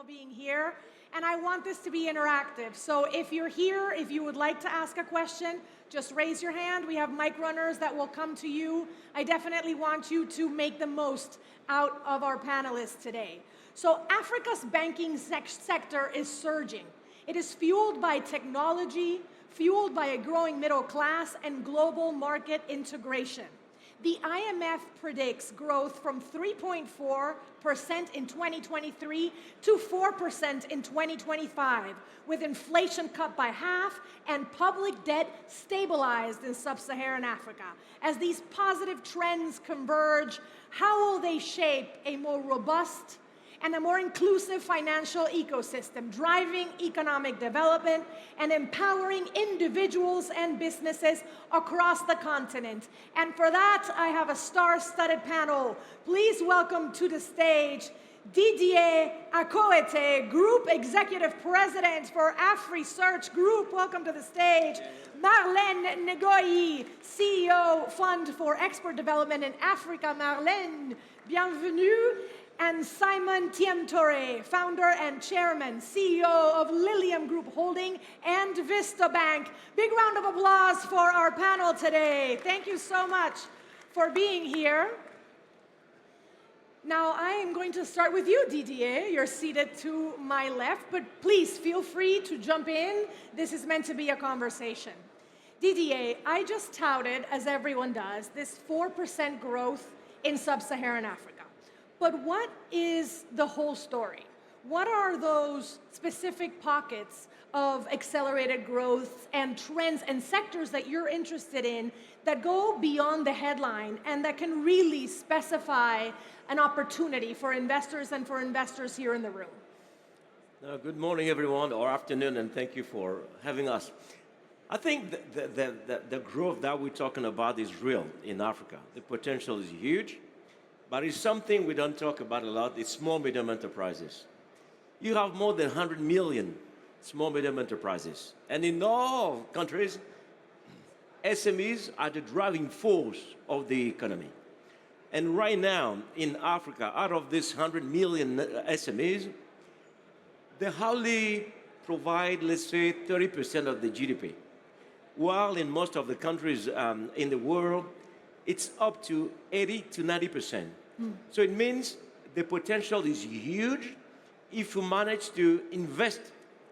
being here. And I want this to be interactive. So if you're here, if you would like to ask a question, just raise your hand. We have mic runners that will come to you. I definitely want you to make the most out of our panelists today. So Africa's banking sector is surging. It is fueled by technology, fueled by a growing middle class, and global market integration. The IMF predicts growth from 3.4% in 2023 to 4% in 2025, with inflation cut by half and public debt stabilized in sub-Saharan Africa. As these positive trends converge, how will they shape a more robust and a more inclusive financial ecosystem, driving economic development and empowering individuals and businesses across the continent? And for that, I have a star-studded panel. Please welcome to the stage Didier Acouetey, Group Executive President for AfricSearch Group. Welcome to the stage. Marlène Ngoyi, CEO, Fund for Export Development in Africa. Marlène, bienvenue. And Simon Tiemtoré, founder and chairman, CEO of Lilium Group Holding and Vista Bank. Big round of applause for our panel today. Thank you so much for being here. Now, I am going to start with you, Didier. You're seated to my left, but please feel free to jump in. This is meant to be a conversation. Didier, I just touted, as everyone does, this 4% growth in sub-Saharan Africa. But what is the whole story? What are those specific pockets of accelerated growth and trends and sectors that you're interested in that go beyond the headline and that can really specify an opportunity for investors and for investors here in the room? Good morning, everyone, or afternoon, and thank you for having us. I think the growth that we're talking about is real in Africa. The potential is huge. But it's something we don't talk about a lot. It's small, medium enterprises. You have more than 100 million small, medium enterprises. And in all countries, SMEs are the driving force of the economy. And right now, in Africa, out of this 100 million SMEs, they hardly provide, let's say, 30% of the GDP. While in most of the countries in the world, it's up to 80 to 90%. So it means the potential is huge if you manage to invest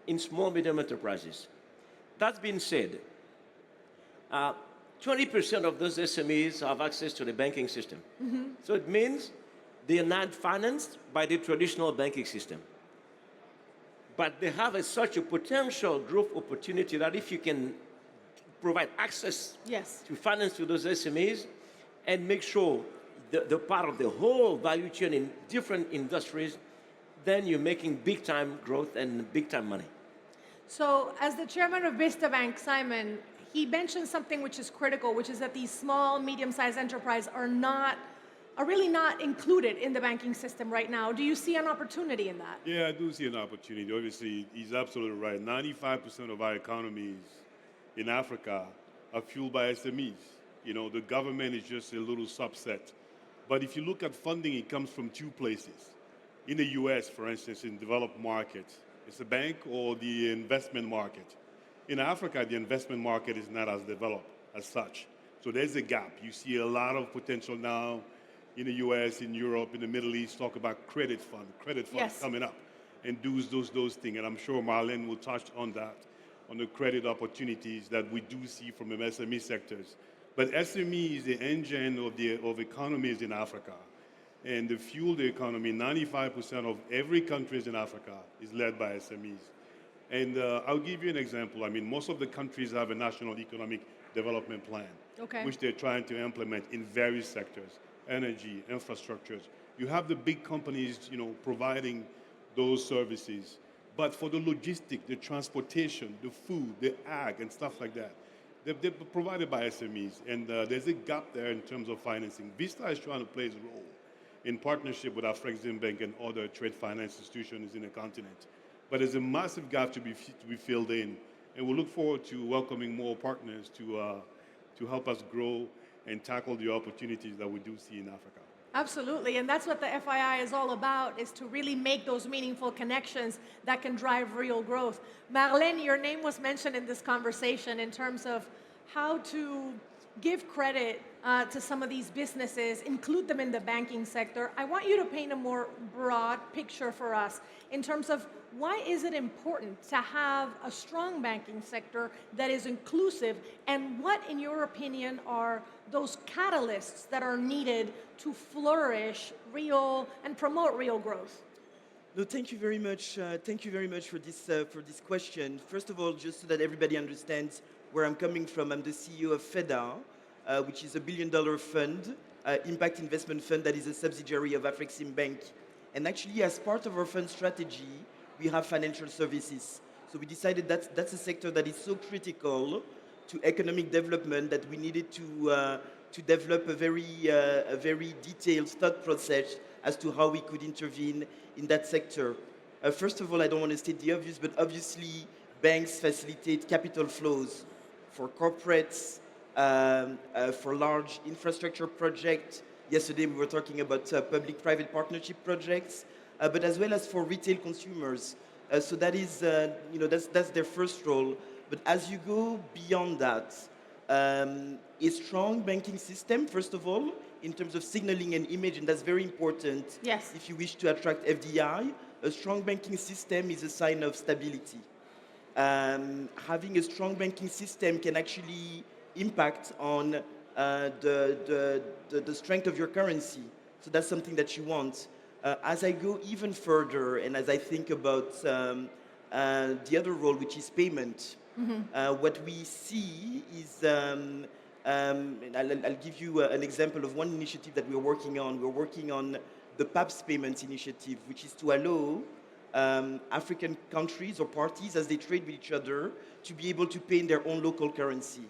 in small, medium enterprises. That being said, 20% of those SMEs have access to the banking system. So it means they are not financed by the traditional banking system. But they have such a potential growth opportunity that if you can provide access to finance to those SMEs, and make sure the part of the whole value chain in different industries, then you're making big-time growth and big-time money. So as the chairman of Vista Bank, Simon, he mentioned something which is critical, which is that these small, medium-sized enterprises are really not included in the banking system right now. Do you see an opportunity in that? Yeah, I do see an opportunity. Obviously, he's absolutely right. 95% of our economies in Africa are fueled by SMEs. You know, the government is just a little subset. But if you look at funding, it comes from two places. In the US, for instance, in developed markets, it's the bank or the investment market. In Africa, the investment market is not as developed as such. So there's a gap. You see a lot of potential now in the US, in Europe, in the Middle East, talk about credit funds coming up and do those things. And I'm sure Marlène will touch on that, on the credit opportunities that we do see from the SME sectors. But SME is the engine of economies in Africa. And to fuel the economy, 95% of every country in Africa is led by SMEs. And I'll give you an example. I mean, most of the countries have a national economic development plan, which they're trying to implement in various sectors, energy, infrastructures. You have the big companies, you know, providing those services. But for the logistics, the transportation, the food, the ag, and stuff like that, they're provided by SMEs, and there's a gap there in terms of financing. Vista is trying to play its role in partnership with AfricSearch Bank and other trade finance institutions in the continent. But there's a massive gap to be filled in, and we look forward to welcoming more partners to help us grow and tackle the opportunities that we do see in Africa. Absolutely, and that's what the FII is all about, is to really make those meaningful connections that can drive real growth. Marlène, your name was mentioned in this conversation in terms of how to give credit to some of these businesses, include them in the banking sector. I want you to paint a more broad picture for us in terms of why is it important to have a strong banking sector that is inclusive, and what, in your opinion, are those catalysts that are needed to flourish real and promote real growth? No, thank you very much. Thank you very much for this question. First of all, just so that everybody understands where I'm coming from, I'm the CEO of FEDA, which is a $1 billion fund, impact investment fund that is a subsidiary of AfricSearch. And actually, as part of our fund strategy, we have financial services. So we decided that's a sector that is so critical to economic development that we needed to develop a very detailed thought process as to how we could intervene in that sector. First of all, I don't want to state the obvious, but obviously banks facilitate capital flows for corporates, for large infrastructure projects. Yesterday we were talking about public-private partnership projects, but as well as for retail consumers. So that is, that's their first role. But as you go beyond that, a strong banking system, first of all, in terms of signaling an image, and that's very important. Yes. If you wish to attract FDI, a strong banking system is a sign of stability. Having a strong banking system can actually impact on the strength of your currency. So that's something that you want. As I go even further, and as I think about the other role, which is payment, what we see is, and I'll give you an example of one initiative that we're working on. We're working on the PAPS payments initiative, which is to allow African countries or parties, as they trade with each other, to be able to pay in their own local currency.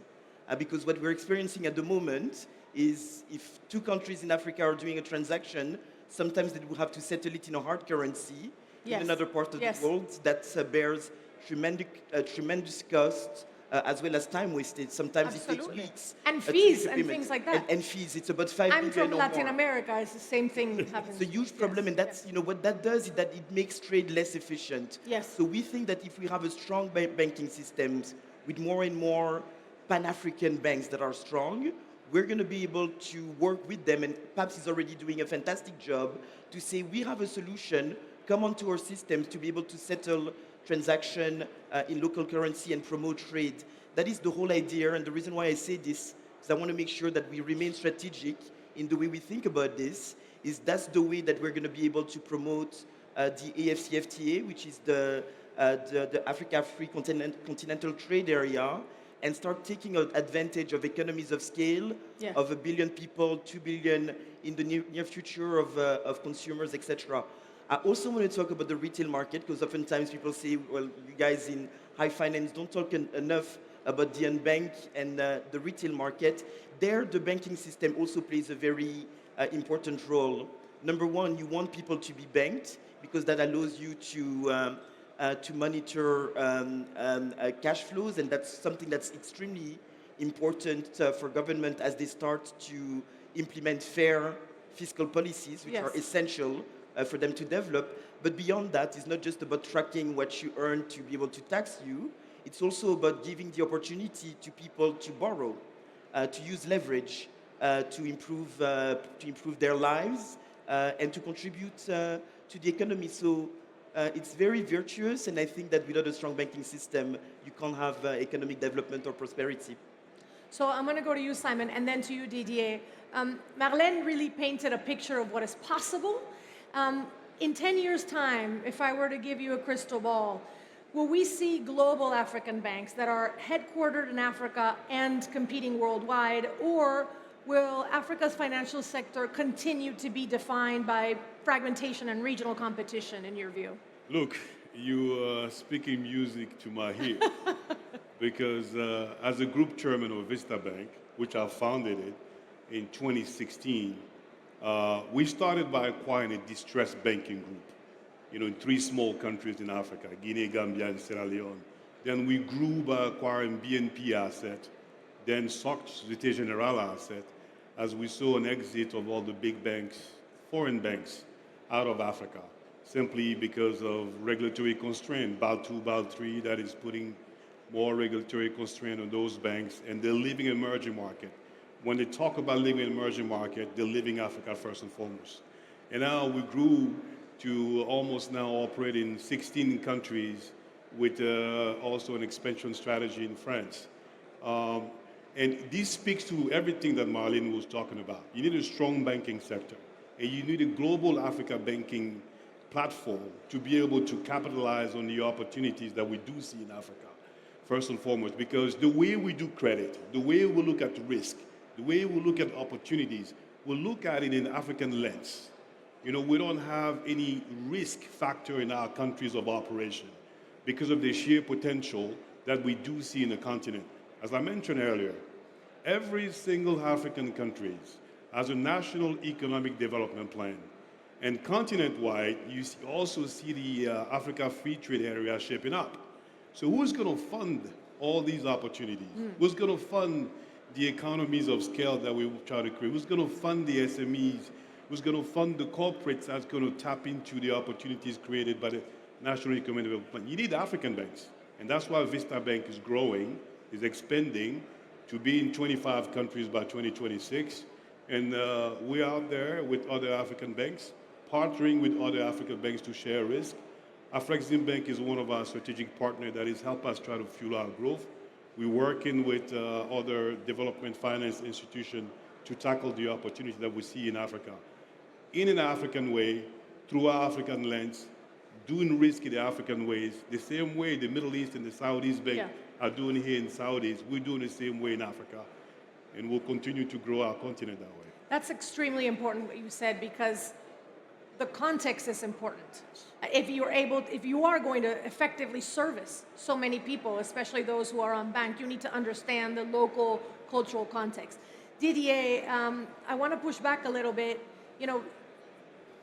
Because what we're experiencing at the moment is if two countries in Africa are doing a transaction, sometimes they will have to settle it in a hard currency in another part of the world that bears tremendous cost as well as time wasted. Sometimes it takes weeks. And fees and things like that. And fees. It's about 5 million I'm from or Latin more. America. It's the same thing happens. It's a huge problem, and that's what that does is that it makes trade less efficient. Yes. So we think that if we have a strong banking systems with more and more Pan-African banks that are strong, we're going to be able to work with them, and PAPS is already doing a fantastic job to say we have a solution, come onto our systems to be able to settle transaction in local currency and promote trade. That is the whole idea, and the reason why I say this is I want to make sure that we remain strategic in the way we think about this, is that's the way that we're going to be able to promote the AfCFTA, which is the Africa-Free Continental Trade Area, and start taking advantage of economies of scale of 1 billion people, 2 billion in the near future of consumers, etc. I also want to talk about the retail market, because oftentimes people say, well, you guys in high finance don't talk enough about the unbanked and the retail market. There, the banking system also plays a very important role. Number one, you want people to be banked, because that allows you to monitor cash flows, and that's something that's extremely important for government as they start to implement fair fiscal policies, which are essential for them to develop. But beyond that, it's not just about tracking what you earn to be able to tax you. It's also about giving the opportunity to people to borrow, to use leverage, to improve their lives, and to contribute to the economy. So it's very virtuous, and I think that without a strong banking system, you can't have economic development or prosperity. So I'm going to go to you, Simon, and then to you, Didier. Marlène really painted a picture of what is possible. In 10 years' time, if I were to give you a crystal ball, will we see global African banks that are headquartered in Africa and competing worldwide, or will Africa's financial sector continue to be defined by fragmentation and regional competition, in your view? Look, you are speaking music to my ear. Because as a group chairman of Vista Bank, which I founded it in 2016, we started by acquiring a distressed banking group, in 3 small countries in Africa, Guinea, Gambia, and Sierra Leone. Then we grew by acquiring BNP asset, then Société Générale asset, as we saw an exit of all the big banks, foreign banks, out of Africa, simply because of regulatory constraint, Basel II, Basel III, that is putting more regulatory constraint on those banks, and they're leaving emerging market. When they talk about leaving emerging market, they're leaving Africa first and foremost. And now we grew to almost now operate in 16 countries with also an expansion strategy in France. And this speaks to everything that Marlène was talking about. You need a strong banking sector, and you need a global Africa banking platform to be able to capitalize on the opportunities that we do see in Africa, first and foremost, because the way we do credit, the way we look at risk, the way we look at opportunities, we look at it in African lens. You know, we don't have any risk factor in our countries of operation because of the sheer potential that we do see in the continent. As I mentioned earlier, every single African country has a national economic development plan. And continent-wide, you also see the Africa Free Trade Area shaping up. So who's going to fund all these opportunities? Who's going to fund the economies of scale that we try to create? Who's going to fund the SMEs? Who's going to fund the corporates that's going to tap into the opportunities created by the National Economic Development Plan? You need African banks. And that's why Vista Bank is growing, is expanding to be in 25 countries by 2026. And we're out there with other African banks, partnering with other African banks to share risk. AfricSearch Bank is one of our strategic partners that has helped us try to fuel our growth. We're working with other development finance institutions to tackle the opportunities that we see in Africa. In an African way, through our African lens, doing risk in the African ways, the same way the Middle East and the Saudis Bank are doing here in Saudis, we're doing the same way in Africa. And we'll continue to grow our continent that way. That's extremely important what you said, because the context is important. If you are going to effectively service so many people, especially those who are unbanked, you need to understand the local cultural context. Didier, I want to push back a little bit. You know,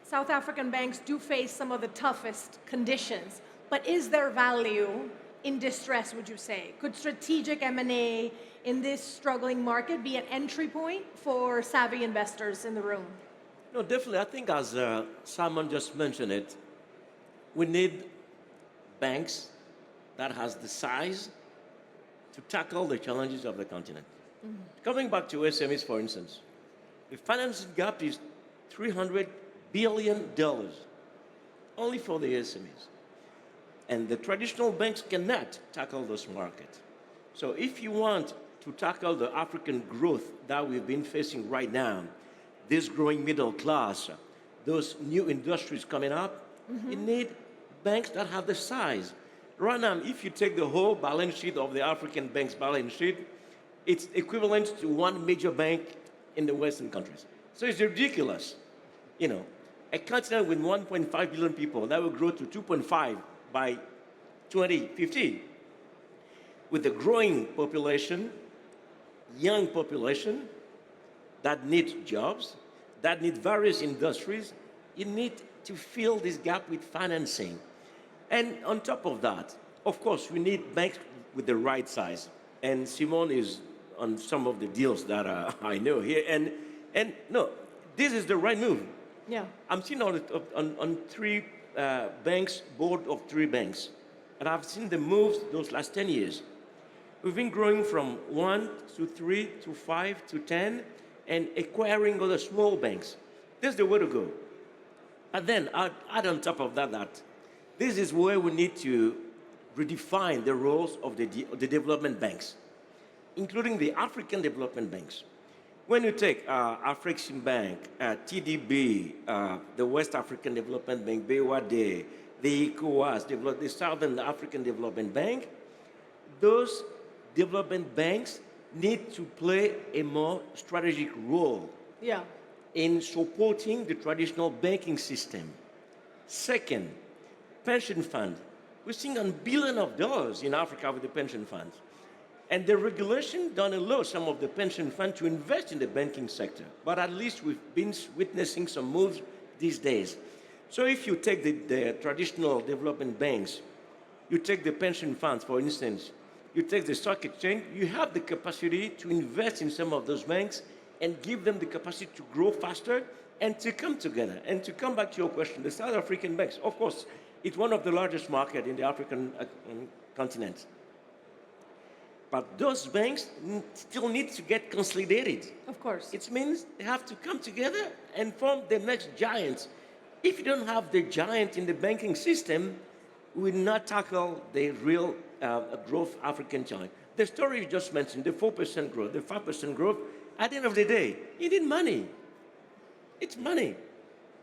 South African banks do face some of the toughest conditions, but is there value in distress, would you say? Could strategic M&A in this struggling market be an entry point for savvy investors in the room? No, definitely. I think as Simon just mentioned it, we need banks that has the size to tackle the challenges of the continent. Coming back to SMEs, for instance, the financing gap is $300 billion only for the SMEs. And the traditional banks cannot tackle those markets. So if you want to tackle the African growth that we've been facing right now, this growing middle class, those new industries coming up, you need banks that have the size. Right now, if you take the whole balance sheet of the African banks' balance sheet, it's equivalent to one major bank in the Western countries. So it's ridiculous. You know, a continent with 1.5 billion people, that will grow to 2.5 by 2050. With a growing population, young population that needs jobs, that need various industries, you need to fill this gap with financing. And on top of that, of course, we need banks with the right size. And Simone is on some of the deals that I know here. And no, this is the right move. Yeah. I'm sitting on three banks, board of three banks. And I've seen the moves those last 10 years. We've been growing from 1 to 3 to 5 to 10 and acquiring other small banks. This is the way to go. And then add on top of that this is where we need to redefine the roles of the development banks, including the African development banks. When you take AfricSearch Bank, TDB, the West African Development Bank, BWAD, the ECOWAS, the Southern African Development Bank, those development banks need to play a more strategic role in supporting the traditional banking system. Second, pension fund. We're seeing $1 billion in Africa with the pension funds. And the regulation don't allow some of the pension funds to invest in the banking sector. But at least we've been witnessing some moves these days. So if you take the traditional development banks, you take the pension funds, for instance, you take the stock exchange, you have the capacity to invest in some of those banks and give them the capacity to grow faster and to come together. And to come back to your question, the South African banks, of course, it's one of the largest markets in the African continent. But those banks still need to get consolidated. Of course. It means they have to come together and form the next giant. If you don't have the giant in the banking system, we will not tackle the real growth African giant. The story you just mentioned, the 4% growth, the 5% growth, at the end of the day, you need money. It's money.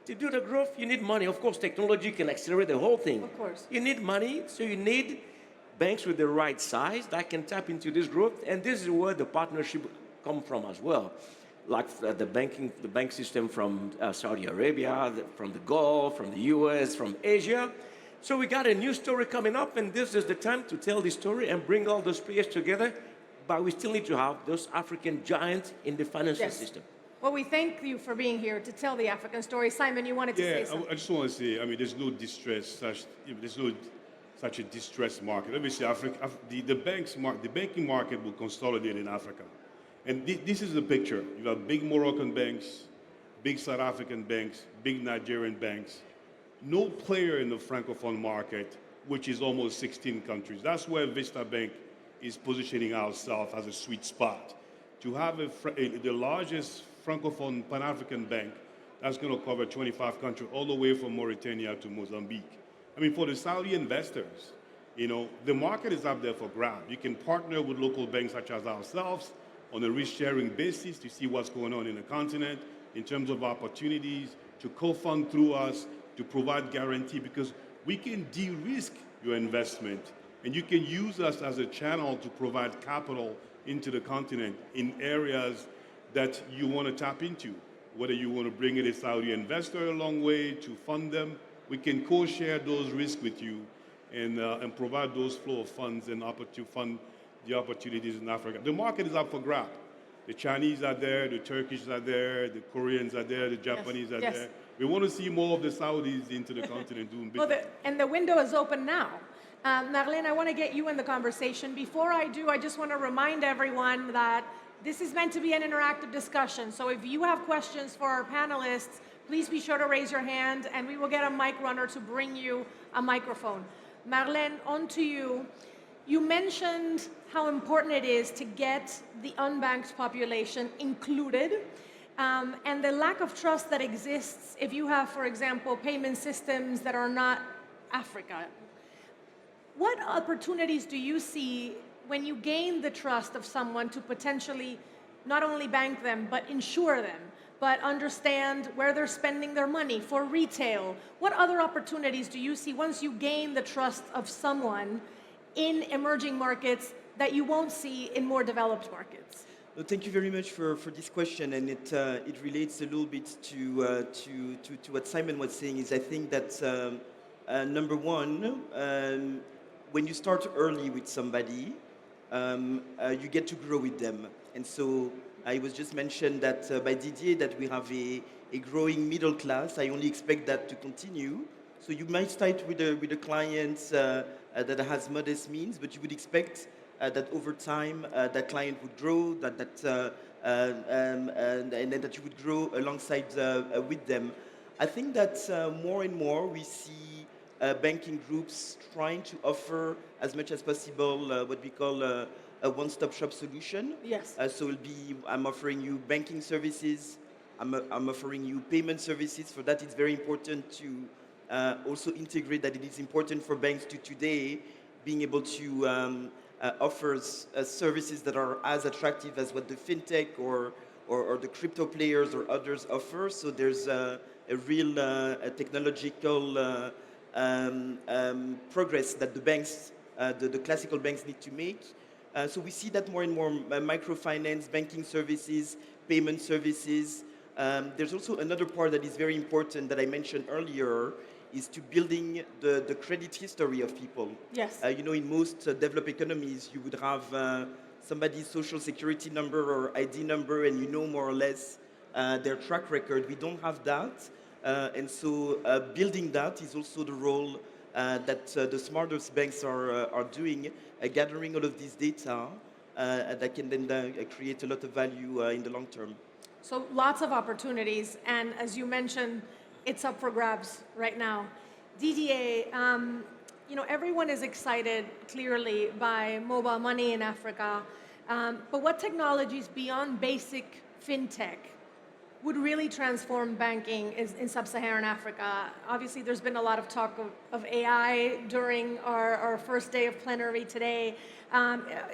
To do the growth, you need money. Of course, technology can accelerate the whole thing. Of course. You need money, so you need banks with the right size that can tap into this growth, and this is where the partnership come from as well. Like the bank system from Saudi Arabia, from the Gulf, from the US, from Asia. So we got a new story coming up, and this is the time to tell this story and bring all those players together, but we still need to have those African giants in the financial system. Well, we thank you for being here to tell the African story. Simon, you wanted to say something. I just want to say, I mean, there's no distress, there's no such a distressed market. Obviously, the banking market will consolidate in Africa. And this is the picture. You have big Moroccan banks, big South African banks, big Nigerian banks. No player in the Francophone market, which is almost 16 countries. That's where Vista Bank is positioning ourselves as a sweet spot. To have the largest Francophone Pan-African bank that's going to cover 25 countries, all the way from Mauritania to Mozambique. I mean, for the Saudi investors, the market is up there for grabs. You can partner with local banks such as ourselves on a risk-sharing basis to see what's going on in the continent in terms of opportunities, to co-fund through us, to provide guarantee, because we can de-risk your investment, and you can use us as a channel to provide capital into the continent in areas that you want to tap into, whether you want to bring in a Saudi investor a long way to fund them. We can co-share those risks with you and provide those flow of funds and to fund the opportunities in Africa. The market is up for grabs. The Chinese are there, the Turkish are there, the Koreans are there, the Japanese are there. We want to see more of the Saudis into the continent doing business. And the window is open now. Marlène, I want to get you in the conversation. Before I do, I just want to remind everyone that this is meant to be an interactive discussion. So if you have questions for our panelists, please be sure to raise your hand, and we will get a mic runner to bring you a microphone. Marlène, on to you. You mentioned how important it is to get the unbanked population included, and the lack of trust that exists if you have, for example, payment systems that are not Africa. What opportunities do you see when you gain the trust of someone to potentially not only bank them, but insure them, but understand where they're spending their money for retail? What other opportunities do you see once you gain the trust of someone in emerging markets that you won't see in more developed markets? Well, thank you very much for this question, and it relates a little bit to what Simon was saying. Is I think that number one, when you start early with somebody, you get to grow with them. And so I was just mentioned that by Didier that we have a growing middle class. I only expect that to continue. So you might start with a client that has modest means, but you would expect that over time that client would grow, and then that you would grow alongside with them. I think that more and more we see banking groups trying to offer as much as possible what we call a one-stop shop solution. Yes. So I'm offering you banking services, I'm offering you payment services. For that, it's very important to also integrate that it is important for banks to today being able to offer services that are as attractive as what the fintech or the crypto players or others offer. So there's a real technological progress that the banks, the classical banks need to make. So we see that more and more microfinance, banking services, payment services. There's also another part that is very important that I mentioned earlier, is to building the credit history of people. Yes. In most developed economies, you would have somebody's social security number or ID number, and you know more or less their track record. We don't have that. And so building that is also the role that the smartest banks are doing, gathering all of this data that can then create a lot of value in the long term. So lots of opportunities, and as you mentioned, it's up for grabs right now. Didier, everyone is excited clearly by mobile money in Africa, but what technologies beyond basic fintech would really transform banking in sub-Saharan Africa? Obviously, there's been a lot of talk of AI during our first day of plenary today.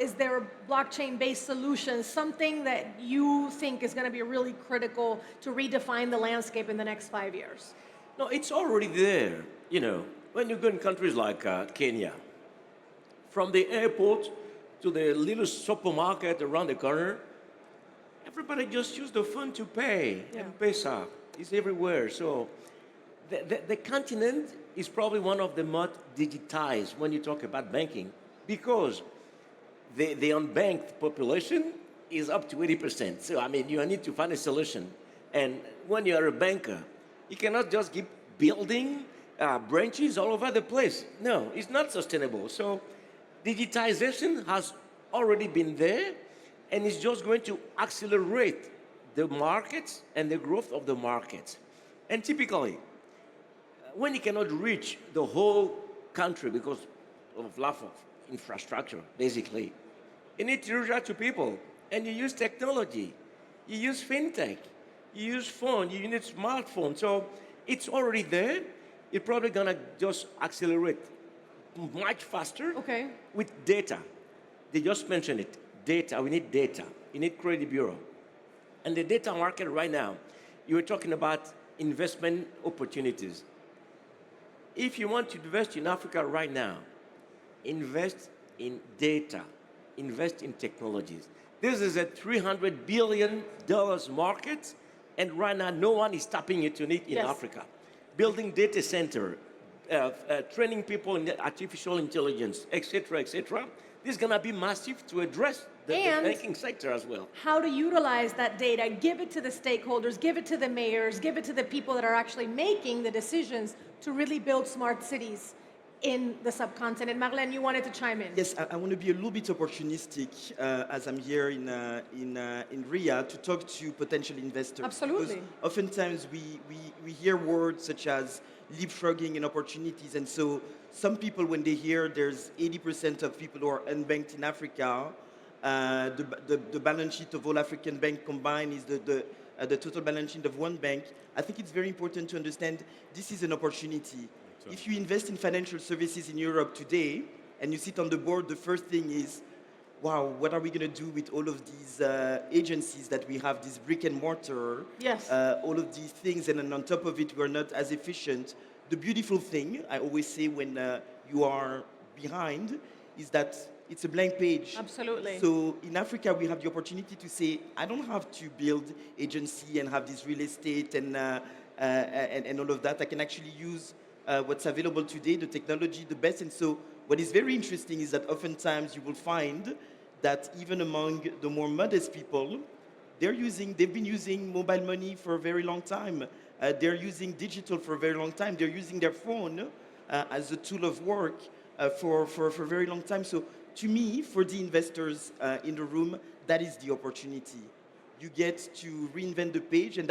Is there a blockchain-based solution, something that you think is going to be really critical to redefine the landscape in the next 5 years? No, it's already there. When you go in countries like Kenya, from the airport to the little supermarket around the corner, everybody just use the phone to pay. Yeah. M-Pesa is everywhere. So the continent is probably one of the most digitized when you talk about banking, because the unbanked population is up to 80%. So, you need to find a solution. And when you are a banker, you cannot just keep building branches all over the place. No, it's not sustainable. So digitization has already been there, and it's just going to accelerate the markets and the growth of the markets. And typically, when you cannot reach the whole country because of lack of infrastructure, basically, you need to reach out to people, and you use technology. You use fintech. You use phone. You need smartphone. So it's already there. It's probably going to just accelerate much faster with data. They just mentioned it. Data. We need data. You need credit bureau. And the data market right now, you were talking about investment opportunities. If you want to invest in Africa right now, invest in data. Invest in technologies. This is a $300 billion market, and right now no one is tapping into it in Africa. Building data center, training people in artificial intelligence, et cetera, et cetera. This is going to be massive to address the banking sector as well. How to utilize that data, give it to the stakeholders, give it to the mayors, give it to the people that are actually making the decisions to really build smart cities in the subcontinent. Marlène, you wanted to chime in. Yes, I want to be a little bit opportunistic as I'm here in Riyadh to talk to potential investors. Absolutely. Because oftentimes we hear words such as leapfrogging and opportunities, and so some people, when they hear there's 80% of people who are unbanked in Africa, the balance sheet of all African banks combined is the total balance sheet of one bank. I think it's very important to understand this is an opportunity. If you invest in financial services in Europe today and you sit on the board, the first thing is, wow, what are we going to do with all of these agencies that we have, this brick and mortar, all of these things, and then on top of it, we're not as efficient. The beautiful thing, I always say when you are behind, is that it's a blank page. Absolutely. So in Africa, we have the opportunity to say, I don't have to build agency and have this real estate and all of that. I can actually use what's available today, the technology, the best. And so what is very interesting is that oftentimes you will find that even among the more modest people, they've been using mobile money for a very long time. They're using digital for a very long time. They're using their phone as a tool of work for a very long time. So to me, for the investors in the room, that is the opportunity. You get to reinvent the page, and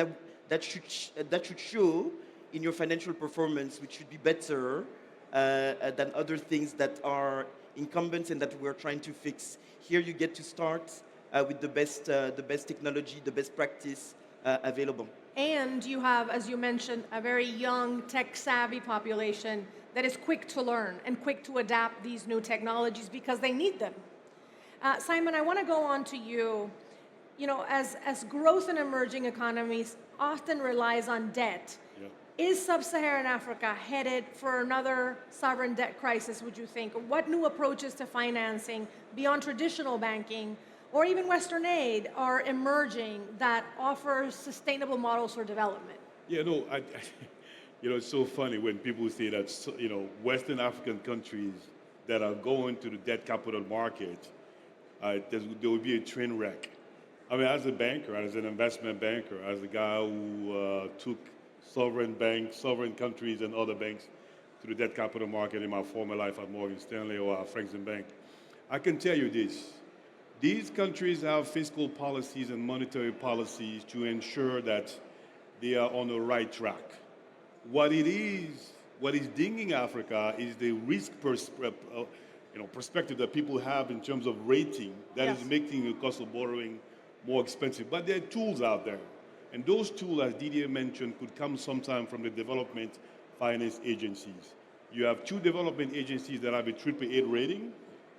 that should show in your financial performance, which should be better than other things that are incumbents and that we're trying to fix. Here you get to start with the best technology, the best practice available. And you have, as you mentioned, a very young, tech-savvy population that is quick to learn and quick to adapt these new technologies because they need them. Simon, I want to go on to you. As growth in emerging economies often relies on debt, is sub-Saharan Africa headed for another sovereign debt crisis, would you think? What new approaches to financing beyond traditional banking or even Western aid are emerging that offer sustainable models for development? It's so funny when people say that, Western African countries that are going to the debt capital market, there will be a train wreck. As a banker, as an investment banker, as a guy who took sovereign banks, sovereign countries, and other banks to the debt capital market in my former life at Morgan Stanley or at Franklin Bank, I can tell you this. These countries have fiscal policies and monetary policies to ensure that they are on the right track. What is dinging Africa is the risk perspective that people have in terms of rating that is making the cost of borrowing more expensive. But there are tools out there. And those tools, as Didier mentioned, could come sometime from the development finance agencies. You have two development agencies that have a AAA rating,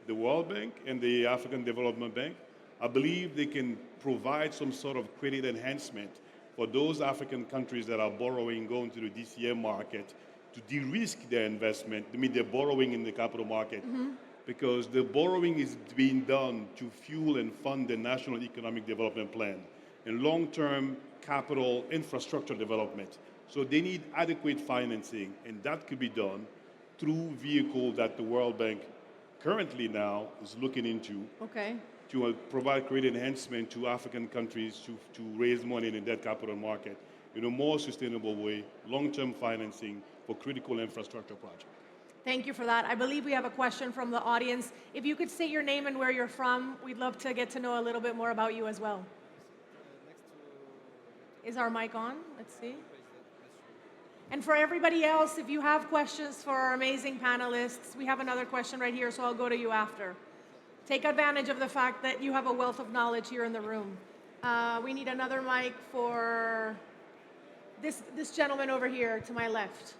the World Bank and the African Development Bank. I believe they can provide some sort of credit enhancement for those African countries that are borrowing, going to the DCM market to de-risk their investment, their borrowing in the capital market, because the borrowing is being done to fuel and fund the National Economic Development Plan and long-term capital infrastructure development. So they need adequate financing, and that could be done through vehicles that the World Bank currently now is looking into to provide credit enhancement to African countries to raise money in the debt capital market in a more sustainable way, long-term financing for critical infrastructure projects. Thank you for that. I believe we have a question from the audience. If you could state your name and where you're from, we'd love to get to know a little bit more about you as well. Is our mic on? Let's see. And for everybody else, if you have questions for our amazing panelists, we have another question right here, so I'll go to you after. Take advantage of the fact that you have a wealth of knowledge here in the room. We need another mic for this gentleman over here to my left.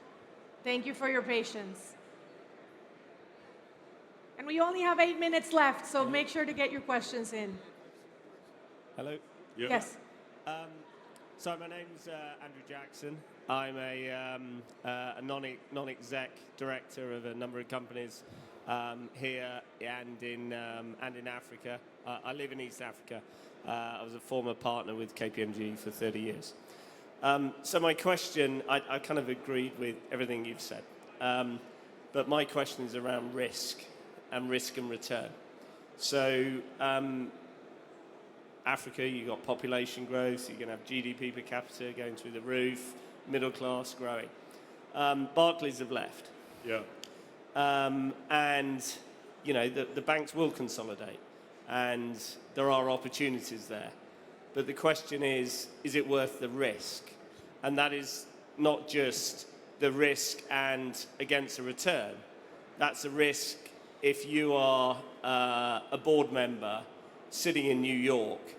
Thank you for your patience. And we only have 8 minutes left, so make sure to get your questions in. Hello? Yeah. Yes. So my name's Andrew Jackson. I'm a non-exec director of a number of companies here and in Africa. I live in East Africa. I was a former partner with KPMG for 30 years. So my question, I kind of agreed with everything you've said, but my question is around risk and return. So Africa, you've got population growth, you're going to have GDP per capita going through the roof, middle class growing. Barclays have left. Yeah. And, the banks will consolidate, and there are opportunities there. But the question is it worth the risk? And that is not just the risk and against a return. That's a risk if you are a board member sitting in New York,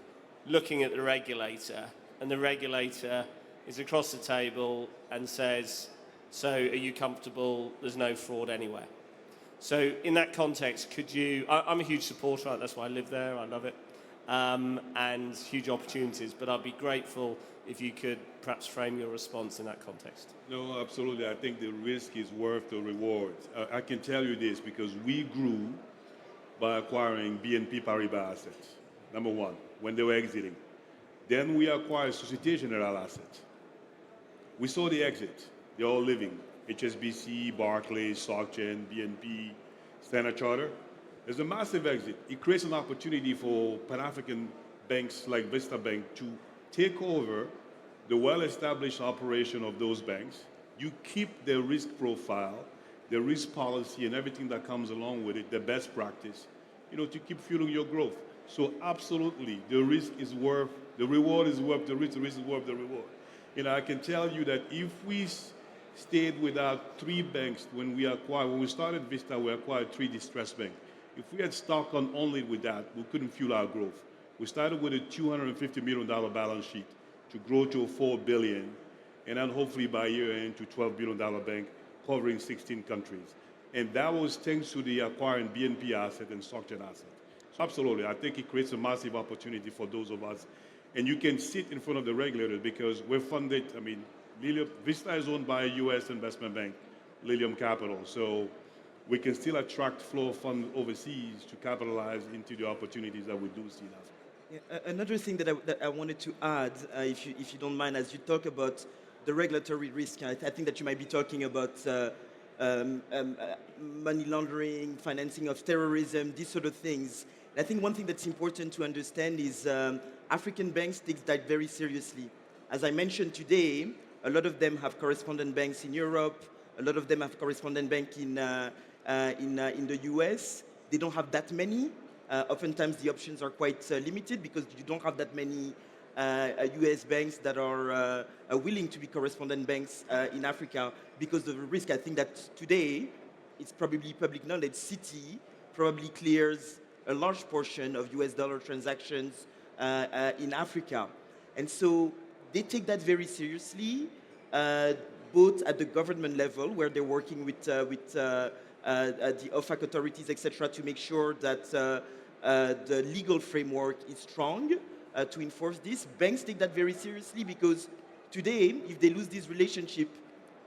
looking at the regulator, and the regulator is across the table and says, so are you comfortable? There's no fraud anywhere. So in that context, I'm a huge supporter, that's why I live there, I love it, and huge opportunities, but I'd be grateful if you could perhaps frame your response in that context. No, absolutely. I think the risk is worth the reward. I can tell you this because we grew by acquiring BNP Paribas assets, number one, when they were exiting. Then we acquired Société Générale assets. We saw the exit. They're all living. HSBC, Barclays, SocGen, BNP, Standard Chartered. There's a massive exit. It creates an opportunity for Pan-African banks like Vista Bank to take over the well-established operation of those banks. You keep their risk profile, the risk policy and everything that comes along with it, the best practice, to keep fueling your growth. So absolutely, the risk is worth, the reward is worth the risk is worth the reward. I can tell you that if we stayed without 3 banks when we started Vista, we acquired 3 distressed banks. If we had stuck on only with that, we couldn't fuel our growth. We started with a $250 million balance sheet to grow to a $4 billion, and then hopefully by year-end to $12 billion bank covering 16 countries. And that was thanks to the acquiring BNP asset and SocGen asset. So absolutely, I think it creates a massive opportunity for those of us. And you can sit in front of the regulators because we're funded, Lilium, Vista is owned by a U.S. investment bank, Lilium Capital. So we can still attract flow of funds overseas to capitalize into the opportunities that we do see now. Yeah, another thing that I wanted to add, if you don't mind, as you talk about the regulatory risk, I think that you might be talking about money laundering, financing of terrorism, these sort of things. And I think one thing that's important to understand is African banks take that very seriously. As I mentioned today, a lot of them have correspondent banks in Europe. A lot of them have correspondent bank in the US. They don't have that many, Oftentimes the options are quite limited because you don't have that many US banks that are willing to be correspondent banks in Africa because of the risk. I think that today, it's probably public knowledge, Citi probably clears a large portion of US dollar transactions in Africa. And so they take that very seriously, both at the government level, where they're working with the OFAC authorities, etc., to make sure that the legal framework is strong to enforce this. Banks take that very seriously because today, if they lose this relationship,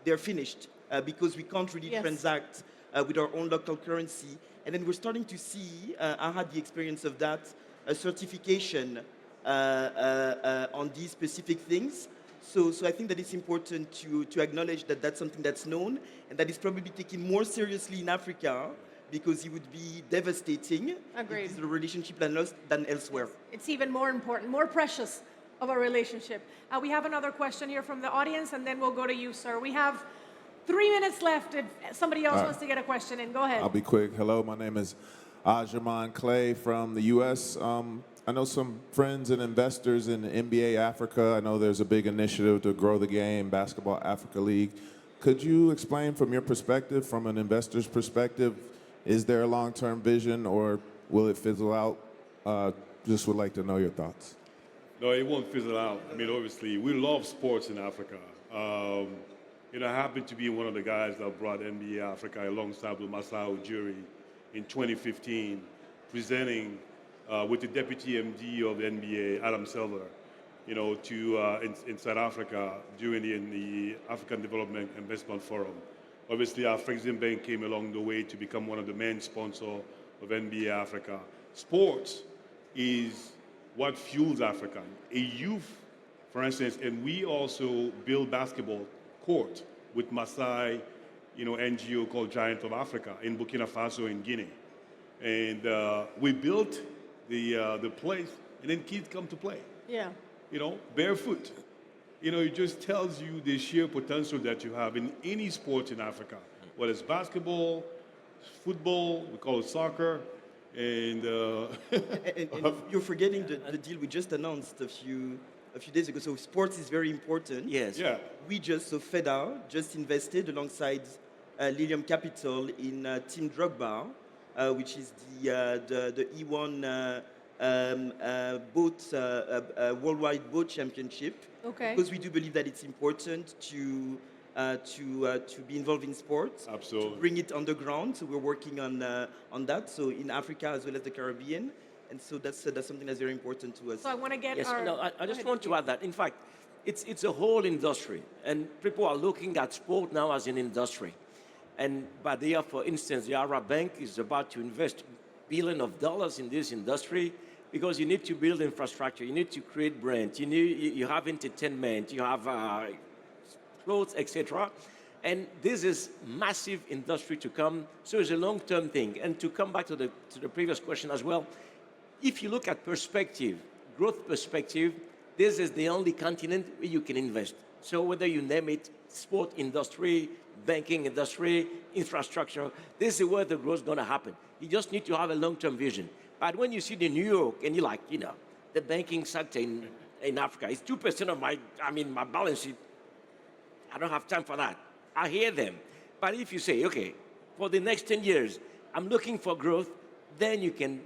they're finished because we can't really transact with our own local currency. And then we're starting to see, I had the experience of that, a certification on these specific things. So I think that it's important to acknowledge that that's something that's known and that is probably taken more seriously in Africa because it would be devastating if the relationship than elsewhere. It's even more important, more precious of a relationship. We have another question here from the audience, and then we'll go to you, sir. We have 3 minutes left if somebody else wants to get a question in. Go ahead. I'll be quick. Hello, my name is Ajaman Clay from the U.S. I know some friends and investors in NBA Africa. I know there's a big initiative to grow the game, Basketball Africa League. Could you explain from your perspective, from an investor's perspective, is there a long-term vision or will it fizzle out? Just would like to know your thoughts. No, it won't fizzle out. I mean, obviously, we love sports in Africa. I happened to be one of the guys that brought NBA Africa alongside with Masao Ujiri in 2015, presenting with the deputy MD of the NBA, Adam Silver, in South Africa during the African Development Investment Forum. Obviously, our Bank came along the way to become one of the main sponsors of NBA Africa. Sports is what fuels Africa. A youth, for instance, and we also build basketball court with Maasai, NGO called Giant of Africa in Burkina Faso and Guinea. And we built the place, and then kids come to play. Yeah. Barefoot. It just tells you the sheer potential that you have in any sport in Africa, whether it's basketball, football, we call it soccer, and you're forgetting the deal we just announced a few days ago. So sports is very important. Yes. Yeah. FEDA just invested alongside Lilium Capital in Team Drogba, which is the E1 worldwide boat championship. Okay. Because we do believe that it's important to be involved in sports. Absolutely. To bring it underground. So we're working on that. So in Africa as well as the Caribbean. And so that's something that's very important to us. So I want to get Yes, our... no, I just want to add that. In fact, it's a whole industry, and people are looking at sport now as an industry. And Badia, for instance, the Arab Bank is about to invest billions of dollars in this industry because you need to build infrastructure, you need to create brands, you have entertainment, you have clothes, etc. And this is massive industry to come. So it's a long-term thing. And to come back to the previous question as well, if you look at perspective, growth perspective, this is the only continent where you can invest. So whether you name it, sport industry, banking industry, infrastructure, this is where the growth is going to happen. You just need to have a long-term vision. But when you see the New York and you're like, the banking sector in Africa, it's 2% of my balance sheet. I don't have time for that. I hear them. But if you say, okay, for the next 10 years, I'm looking for growth, then you can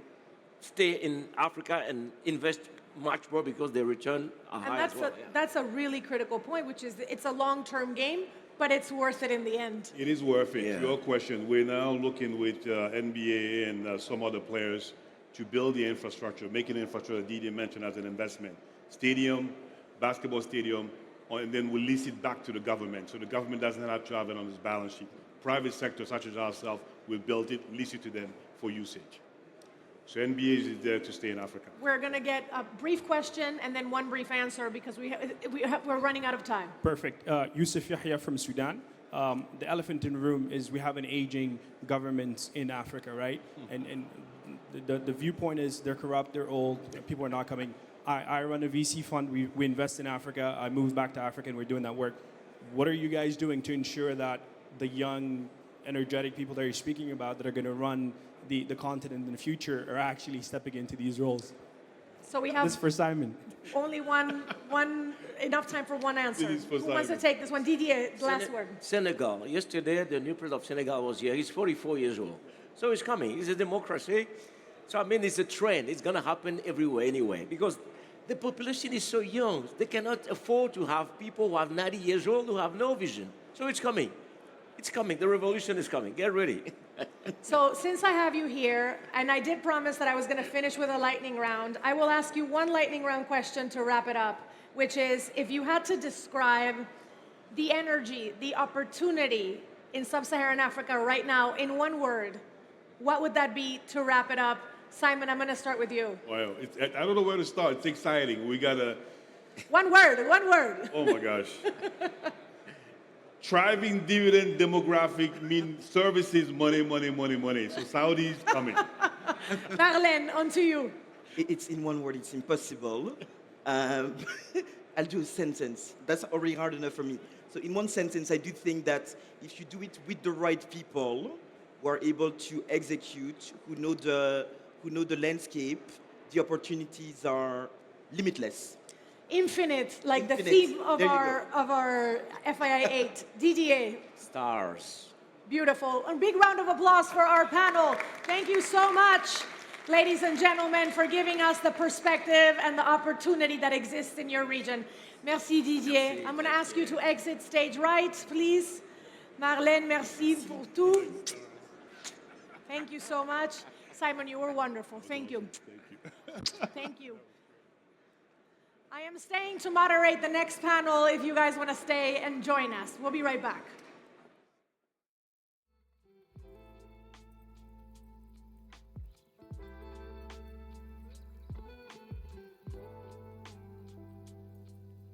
stay in Africa and invest much more because the return are high as well. That's a really critical point, which is it's a long-term game, but it's worth it in the end. It is worth it. Yeah. Your question, we're now looking with NBA and some other players to build the infrastructure, making infrastructure that Didier mentioned as an investment. Stadium, basketball stadium, and then we lease it back to the government. So the government doesn't have to have it on its balance sheet. Private sector, such as ourselves, will build it, lease it to them for usage. So NBA is there to stay in Africa. We're going to get a brief question and then one brief answer because we're running out of time. Perfect. Yusuf Yahya from Sudan. The elephant in the room is we have an aging government in Africa, right? And the viewpoint is they're corrupt, they're old, people are not coming. I run a VC fund. We invest in Africa. I moved back to Africa and we're doing that work. What are you guys doing to ensure that the young energetic people that you're speaking about that are going to run the continent in the future are actually stepping into these roles? So we have This is for Simon. only enough time for one answer. This is for Who wants to Simon. take this one? Didier, last word. Senegal. Yesterday, the new president of Senegal was here. He's 44 years old. So it's coming. It's a democracy. So, I mean, it's a trend. It's going to happen everywhere anyway because the population is so young. They cannot afford to have people who are 90 years old who have no vision. So it's coming. It's coming. The revolution is coming. Get ready. So since I have you here, and I did promise that I was going to finish with a lightning round, I will ask you one lightning round question to wrap it up, which is if you had to describe the energy, the opportunity in Sub-Saharan Africa right now in one word, what would that be to wrap it up? Simon, I'm going to start with you. Wow, I don't know where to start. It's exciting. We got to... One word, one word. Oh, my gosh. Thriving dividend demographic means services, money, money, money, money. So Saudi's coming. Marlène, on to you. It's in one word, it's impossible. I'll do a sentence. That's already hard enough for me. So in one sentence, I do think that if you do it with the right people who are able to execute, who know the landscape, the opportunities are limitless. Infinite, like the Infinite. theme of There you our FII 8. Didier. Stars. Beautiful. A big round of applause for our panel. Thank you so much, ladies and gentlemen, for giving us the perspective and the opportunity that exists in your region. Merci, Didier. I'm going to ask you to exit stage right, please. Marlène, merci pour tout. Thank you so much. Simon, you were wonderful. Thank you. Thank you. I am staying to moderate the next panel if you guys want to stay and join us. We'll be right back.